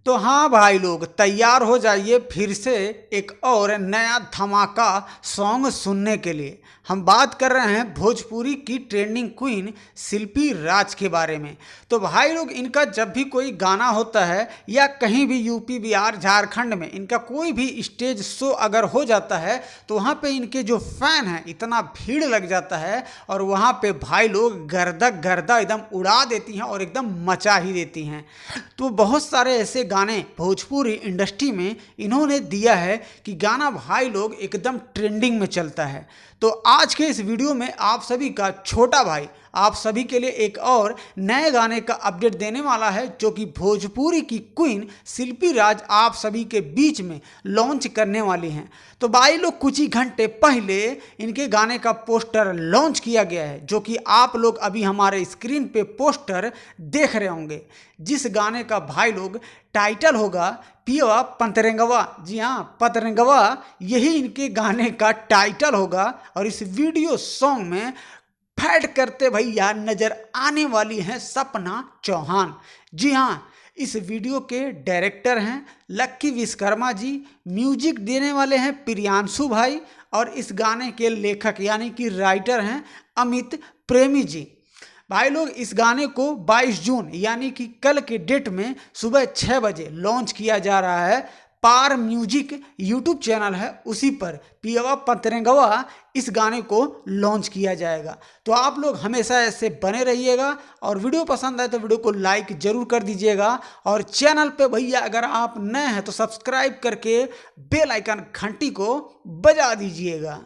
तो हाँ भाई लोग, तैयार हो जाइए फिर से एक और नया धमाका सॉन्ग सुनने के लिए। हम बात कर रहे हैं भोजपुरी की ट्रेंडिंग क्वीन शिल्पी राज के बारे में। तो भाई लोग, इनका जब भी कोई गाना होता है या कहीं भी यूपी बिहार झारखंड में इनका कोई भी स्टेज शो अगर हो जाता है तो वहाँ पे इनके जो फैन हैं इतना भीड़ लग जाता है और वहाँ पे भाई लोग गर्दा गर्दा एकदम उड़ा देती हैं और एकदम मचा ही देती हैं। तो बहुत सारे ऐसे गाने भोजपुरी इंडस्ट्री में इन्होंने दिया है कि गाना भाई लोग एकदम ट्रेंडिंग में चलता है। तो आज के इस वीडियो में आप सभी का छोटा भाई आप सभी के लिए एक और नए गाने का अपडेट देने वाला है जो कि भोजपुरी की क्वीन शिल्पी राज आप सभी के बीच में लॉन्च करने वाली हैं। तो भाई लोग, कुछ ही घंटे पहले इनके गाने का पोस्टर लॉन्च किया गया है जो कि आप लोग अभी हमारे स्क्रीन पे पोस्टर देख रहे होंगे, जिस गाने का भाई लोग टाइटल होगा पियवा पंतरंगवा। जी हाँ, पंतरंगवा यही इनके गाने का टाइटल होगा। और इस वीडियो सॉन्ग में फैट करते भैया नजर आने वाली हैं सपना चौहान। जी हाँ, इस वीडियो के डायरेक्टर हैं लक्की विश्वकर्मा जी, म्यूजिक देने वाले हैं प्रियांशु भाई और इस गाने के लेखक यानी कि राइटर हैं अमित प्रेमी जी। भाई लोग, इस गाने को 22 जून यानी कि कल के डेट में सुबह 6 बजे लॉन्च किया जा रहा है। पार म्यूजिक यूट्यूब चैनल है, उसी पर पियवा पंतरंगवा इस गाने को लॉन्च किया जाएगा। तो आप लोग हमेशा ऐसे बने रहिएगा और वीडियो पसंद आए तो वीडियो को लाइक जरूर कर दीजिएगा। और चैनल पे भैया अगर आप नए हैं तो सब्सक्राइब करके बेल आइकन घंटी को बजा दीजिएगा।